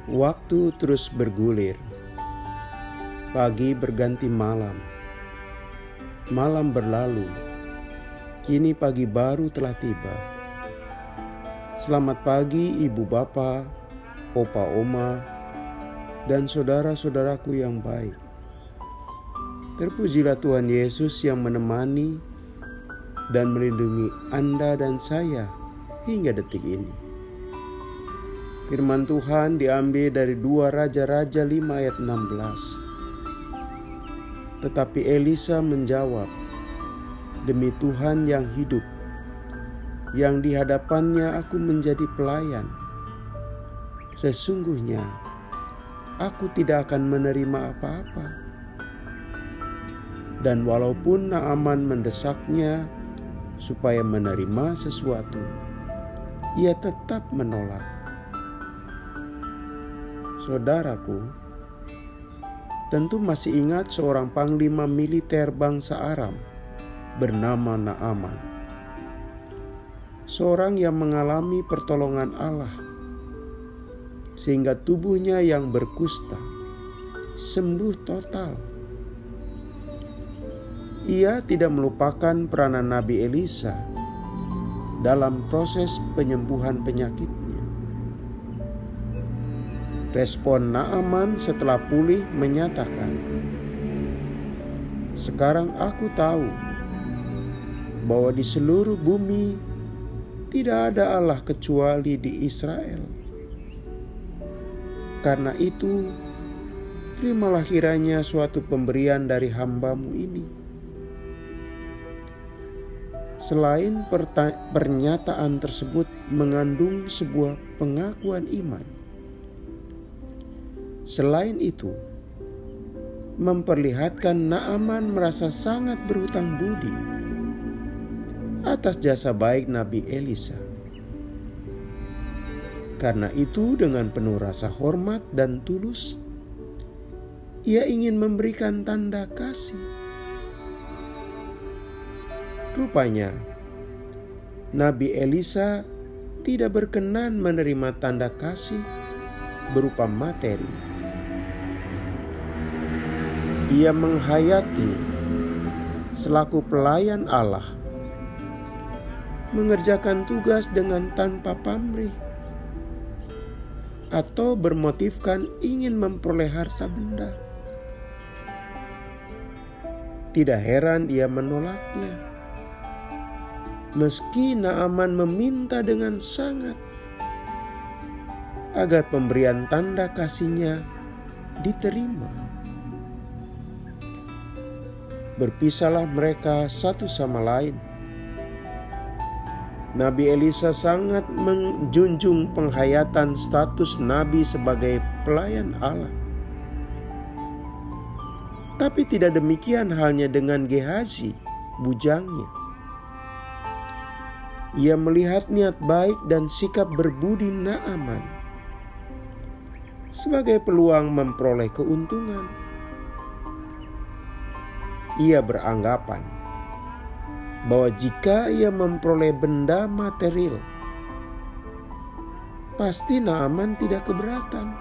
Waktu terus bergulir. Pagi berganti malam. Malam berlalu. Kini pagi baru telah tiba. Selamat pagi ibu bapa, opa oma, dan saudara-saudaraku yang baik. Terpujilah Tuhan Yesus yang menemani dan melindungi Anda dan saya hingga detik ini. Firman Tuhan diambil dari 2 Raja-Raja 5 ayat 16. Tetapi Elisa menjawab, "Demi Tuhan yang hidup, yang di hadapannya aku menjadi pelayan, sesungguhnya aku tidak akan menerima apa-apa." Dan walaupun Naaman mendesaknya supaya menerima sesuatu, ia tetap menolak. Saudaraku, tentu masih ingat seorang panglima militer bangsa Aram bernama Naaman. Seorang yang mengalami pertolongan Allah sehingga tubuhnya yang berkusta sembuh total. Ia tidak melupakan peranan Nabi Elisa dalam proses penyembuhan penyakitnya. Respon Naaman setelah pulih menyatakan, "Sekarang aku tahu bahwa di seluruh bumi tidak ada Allah kecuali di Israel. Karena itu, terimalah kiranya suatu pemberian dari hamba-Mu ini." Selain pernyataan tersebut mengandung sebuah pengakuan iman. Selain itu, memperlihatkan Naaman merasa sangat berhutang budi atas jasa baik Nabi Elisa. Karena itu, dengan penuh rasa hormat dan tulus, ia ingin memberikan tanda kasih. Rupanya, Nabi Elisa tidak berkenan menerima tanda kasih berupa materi. Ia menghayati selaku pelayan Allah, mengerjakan tugas dengan tanpa pamrih atau bermotifkan ingin memperoleh harta benda. Tidak heran ia menolaknya, meski Naaman meminta dengan sangat agar pemberian tanda kasihnya diterima. Berpisahlah mereka satu sama lain. Nabi Elisa sangat menjunjung penghayatan status Nabi sebagai pelayan Allah. Tapi tidak demikian halnya dengan Gehazi, bujangnya. Ia melihat niat baik dan sikap berbudi Naaman sebagai peluang memperoleh keuntungan. Ia beranggapan bahwa jika ia memperoleh benda material, pasti Naaman tidak keberatan.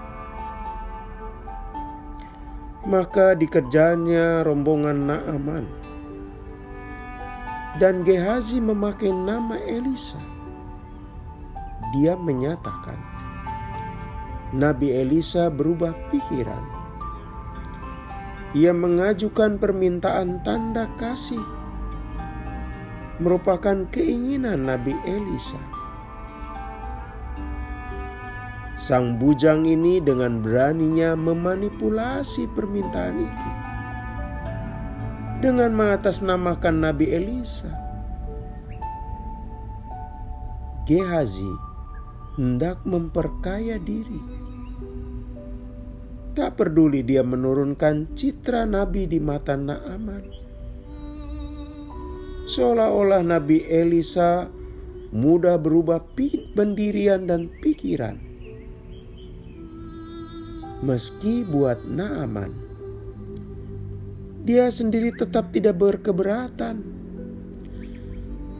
Maka dikerjanya rombongan Naaman, dan Gehazi memakai nama Elisa. Dia menyatakan, Nabi Elisa berubah pikiran. Ia mengajukan permintaan tanda kasih, merupakan keinginan Nabi Elisa. Sang bujang ini dengan beraninya memanipulasi permintaan itu dengan mengatasnamakan Nabi Elisa. Gehazi hendak memperkaya diri. Tak peduli dia menurunkan citra Nabi di mata Naaman. Seolah-olah Nabi Elisa mudah berubah pendirian dan pikiran. Meski buat Naaman, dia sendiri tetap tidak berkeberatan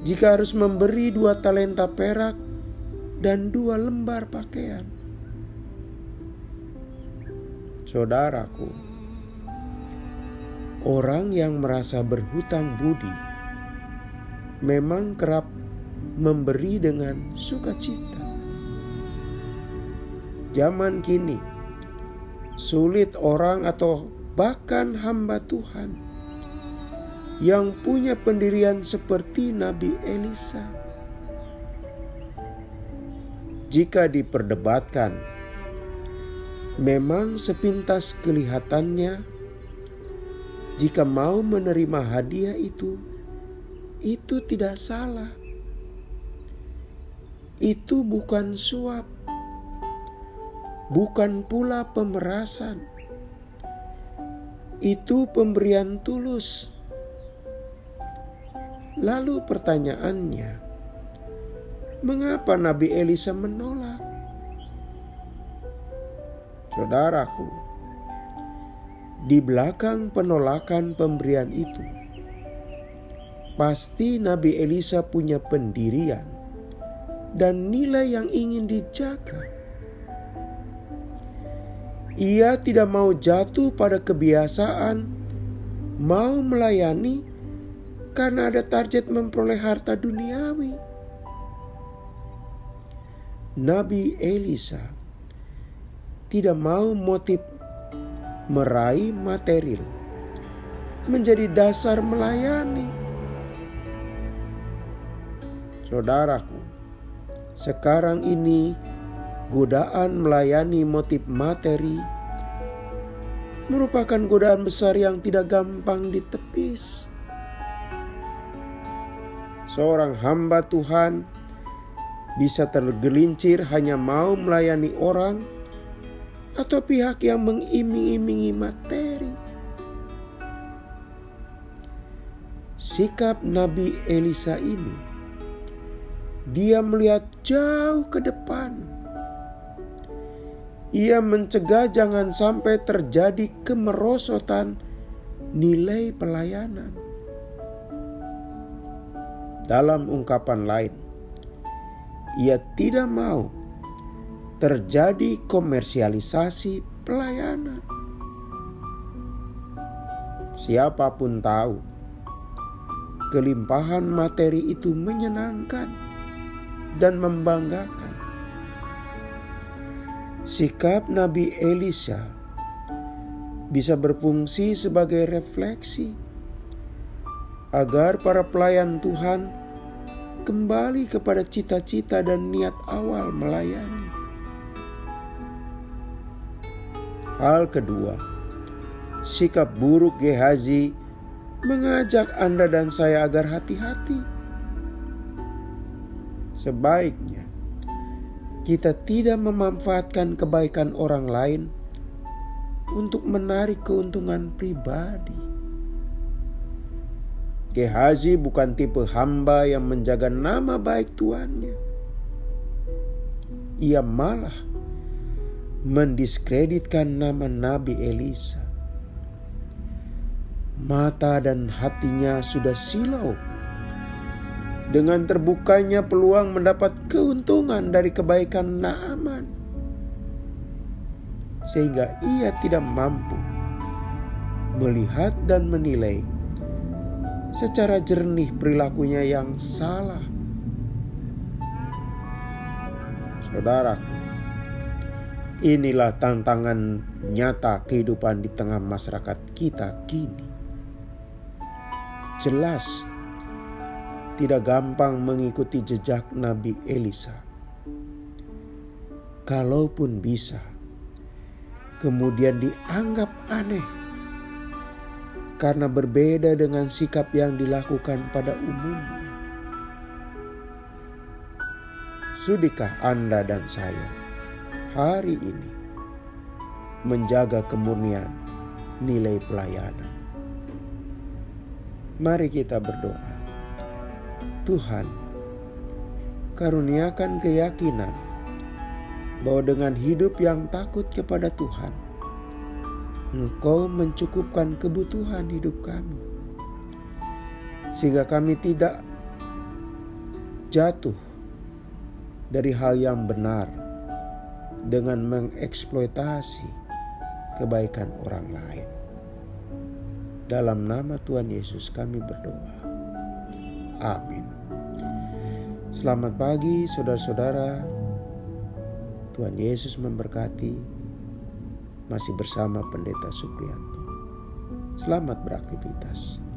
jika harus memberi 2 talenta perak dan 2 lembar pakaian. Saudaraku, orang yang merasa berhutang budi memang kerap memberi dengan sukacita. Zaman kini, sulit orang atau bahkan hamba Tuhan yang punya pendirian seperti Nabi Elisa. Jika diperdebatkan, memang sepintas kelihatannya jika mau menerima hadiah itu tidak salah. Itu bukan suap, bukan pula pemerasan. Itu pemberian tulus. Lalu pertanyaannya, mengapa Nabi Elisa menolak? Saudaraku, di belakang penolakan pemberian itu, pasti Nabi Elisa punya pendirian dan nilai yang ingin dijaga. Ia tidak mau jatuh pada kebiasaan mau melayani karena ada target memperoleh harta duniawi. Nabi Elisa tidak mau motif meraih material menjadi dasar melayani. Saudaraku, sekarang ini godaan melayani motif materi merupakan godaan besar yang tidak gampang ditepis. Seorang hamba Tuhan bisa tergelincir hanya mau melayani orang atau pihak yang mengiming-imingi materi. Sikap Nabi Elisa ini, dia melihat jauh ke depan. Ia mencegah jangan sampai terjadi kemerosotan nilai pelayanan. Dalam ungkapan lain, ia tidak mau terjadi komersialisasi pelayanan. Siapapun tahu, kelimpahan materi itu menyenangkan dan membanggakan. Sikap Nabi Elisa bisa berfungsi sebagai refleksi agar para pelayan Tuhan kembali kepada cita-cita dan niat awal melayani. Hal kedua, sikap buruk Gehazi mengajak Anda dan saya agar hati-hati. Sebaiknya kita tidak memanfaatkan kebaikan orang lain untuk menarik keuntungan pribadi. Gehazi bukan tipe hamba yang menjaga nama baik tuannya. Ia malah mendiskreditkan nama Nabi Elisa. Mata dan hatinya sudah silau dengan terbukanya peluang mendapat keuntungan dari kebaikan Naaman, sehingga ia tidak mampu melihat dan menilai secara jernih perilakunya yang salah. Saudaraku, inilah tantangan nyata kehidupan di tengah masyarakat kita kini. Jelas tidak gampang mengikuti jejak Nabi Elisa. Kalaupun bisa, kemudian dianggap aneh karena berbeda dengan sikap yang dilakukan pada umumnya. Sudikah Anda dan saya hari ini menjaga kemurnian nilai pelayanan? Mari kita berdoa. Tuhan, karuniakan keyakinan bahwa dengan hidup yang takut kepada Tuhan, Engkau mencukupkan kebutuhan hidup kami, sehingga kami tidak jatuh dari hal yang benar dengan mengeksploitasi kebaikan orang lain. Dalam nama Tuhan Yesus kami berdoa. Amin. Selamat pagi saudara-saudara. Tuhan Yesus memberkati. Masih bersama Pendeta Supriyanto. Selamat beraktivitas.